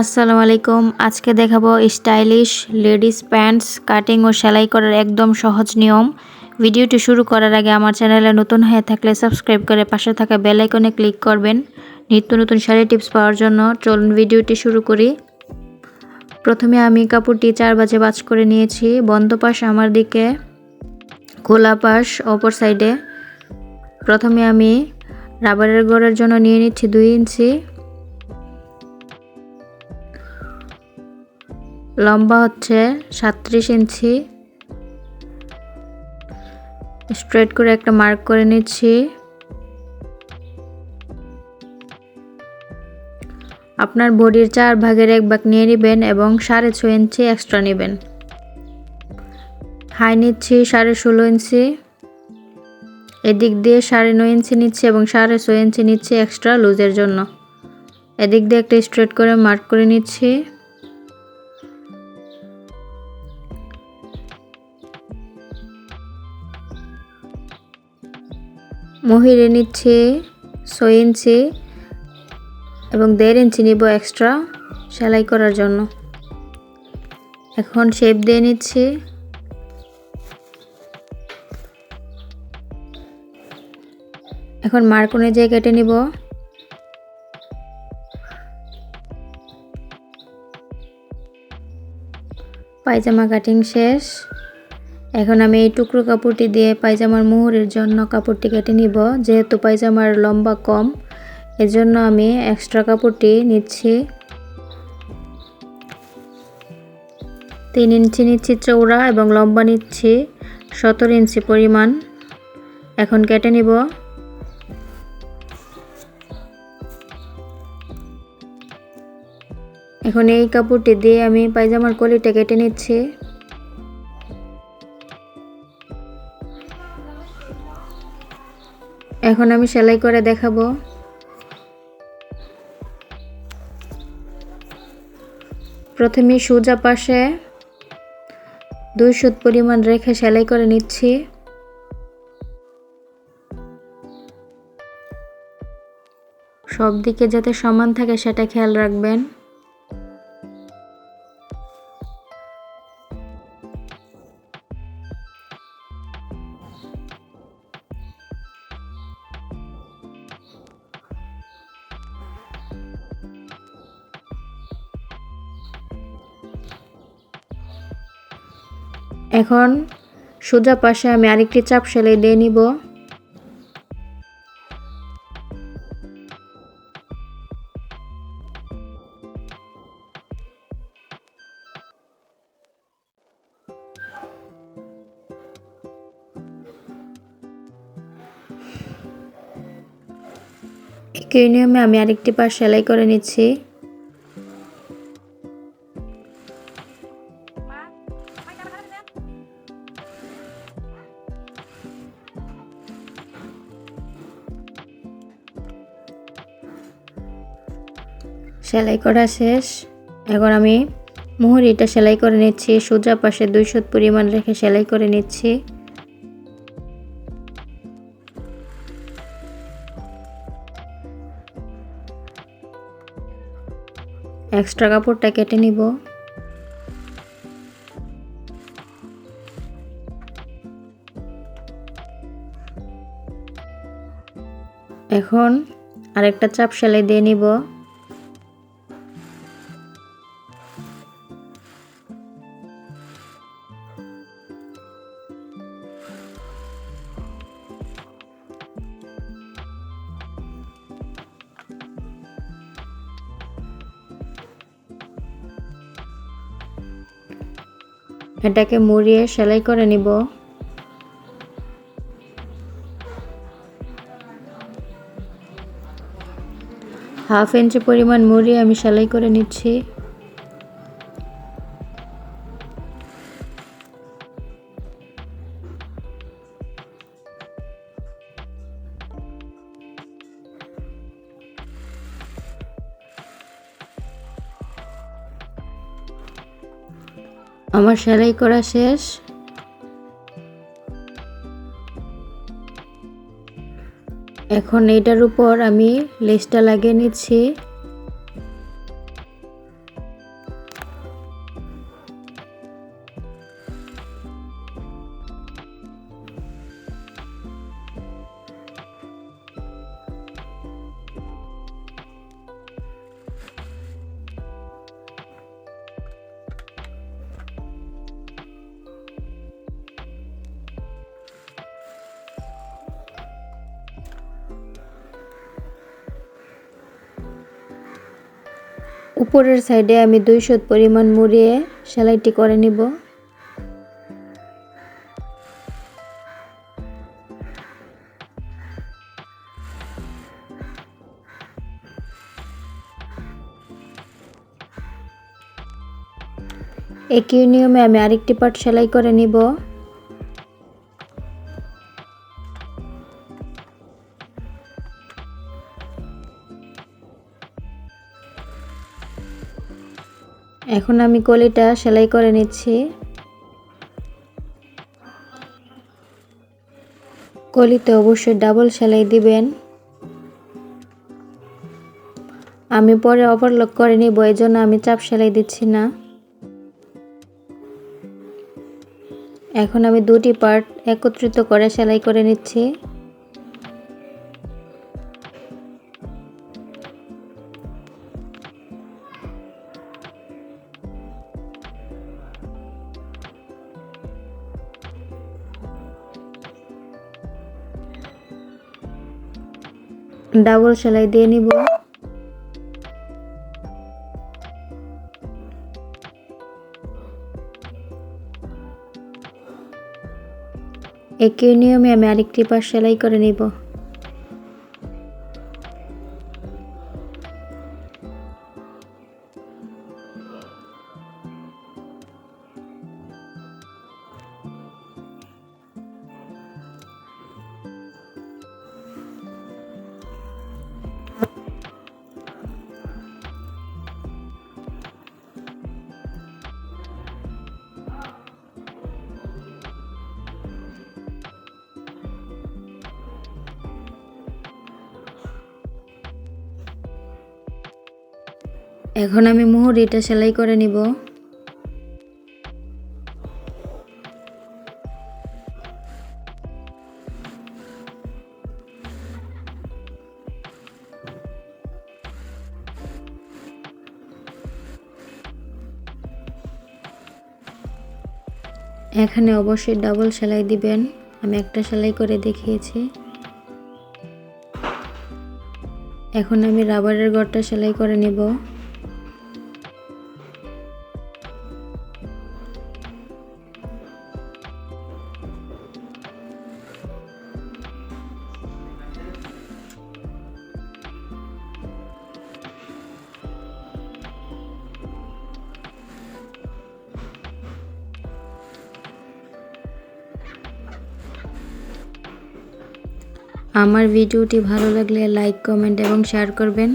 আসসালামু আলাইকুম। আজকে দেখাবো স্টাইলিশ লেডিস প্যান্টস কাটিং ও সেলাই করার একদম সহজ নিয়ম। ভিডিওটি শুরু করার আগে আমার চ্যানেলে নতুন হয়ে থাকলে সাবস্ক্রাইব করে পাশে থাকা বেল আইকনে ক্লিক করবেন নিত্য নতুন শাড়ি টিপস পাওয়ার জন্য। চলুন ভিডিওটি শুরু করি। প্রথমে আমি কাপড়টি 4 ভাঁজে ভাঁজ করে নিয়েছি। বন্ধ পাশ আমার দিকে, খোলা পাশ অপর সাইডে। প্রথমে আমি রাবারের ঘরের জন্য নিয়ে নিচ্ছি 2 ইঞ্চি। লম্বা হচ্ছে 37 ইঞ্চি। স্ট্রেট করে একটা মার্ক করে নিচ্ছি। আপনার বডির 4 ভাগের 1 ভাগ নিয়ে নেবেন এবং 6.5 ইঞ্চি এক্সট্রা নেবেন। হাই নিচ্ছি 16.5 ইঞ্চি, এদিক দিয়ে 9.5 ইঞ্চি নিচ্ছি এবং 6.5 ইঞ্চি নিচ্ছি এক্সট্রা লুজের জন্য। এদিক দিয়ে একটা স্ট্রেট করে মার্ক করে নিচ্ছি। মহিরে নিচ্ছি 6 ইঞ্চি এবং 1.5 ইঞ্চি নিব এক্সট্রা সেলাই করার জন্য। এখন শেপ দিয়ে নিচ্ছি। এখন মার্ক অনুযায়ী কেটে নিব। পায়জামা কাটিং শেষ। এখন আমি এই টুকরো কাপড়টি দিয়ে পায়জামার মুহুরের জন্য কাপড়টি কেটে নিব। যেহেতু পায়জামার লম্বা কম, এজন্য আমি এক্সট্রা কাপড়টি নিচ্ছি। 3 ইঞ্চি নিচ্ছি চওড়া এবং লম্বা নিচ্ছি 17 ইঞ্চি পরিমাণ। এখন কেটে নিব। এখন এই কাপড়টি দিয়ে আমি পায়জামার কলিটা কেটে নিচ্ছি। এখন আমি সেলাই করে দেখাবো। প্রথমে সোজা পাশে 2 সুত পরিমাণ রেখে সেলাই করে নিচ্ছি। সব দিকে যাতে সমান থাকে সেটা খেয়াল রাখবেন। এখন সোজা পাশে আমি আরেকটি চাপ সেলাই দিয়ে নিব। একই নিয়মে আমি আরেকটি পাশ সেলাই করে নিচ্ছি। সেলাই করা শেষ। এখন আমি মুহুরিটা সেলাই করে নিচ্ছি। সোজা পাশে 2 সুত পরিমাণ রেখে সেলাই করে নিচ্ছি। এক্সট্রা কাপড়টা কেটে নিব। এখন আরেকটা চাপ সেলাই দিয়ে নিব। এটাকে মুড়িয়ে সেলাই করে নিব। হাফ ইঞ্চি পরিমাণ মুড়িয়ে আমি সেলাই করে নিচ্ছি। আমার সেলাই করা শেষ। এখন এটার উপর আমি লেসটা লাগিয়ে নিচ্ছি। উপরের সাইডে আমি 2 সুত পরিমাণ মুড়িয়ে সেলাইটি করে নিব। একই নিয়মে আমি আরেকটি পার্ট সেলাই করে নিব। এখন আমি কলিটা সেলাই করে নিচ্ছি। কলিতে অবশ্যই ডাবল সেলাই দিবেন। আমি পরে ওভারলক করে নিব, এজন্য আমি চাপ সেলাই দিচ্ছি না। এখন আমি দুটি পার্ট একত্রিত করে সেলাই করে নিচ্ছি। ডাবল সেলাই দিয়ে নিব। একই নিয়মে আমি আরেকটি পাশ সেলাই করে নিব। এখন আমি মুহুরিটা সেলাই করে নিব। এখানে অবশ্যই ডাবল সেলাই দিবেন, আমি একটা সেলাই করে দেখিয়েছি। এখন আমি রাবারের গড়টা সেলাই করে নেব। আমার ভিডিওটি ভালো লাগলে লাইক, কমেন্ট এবং শেয়ার করবেন।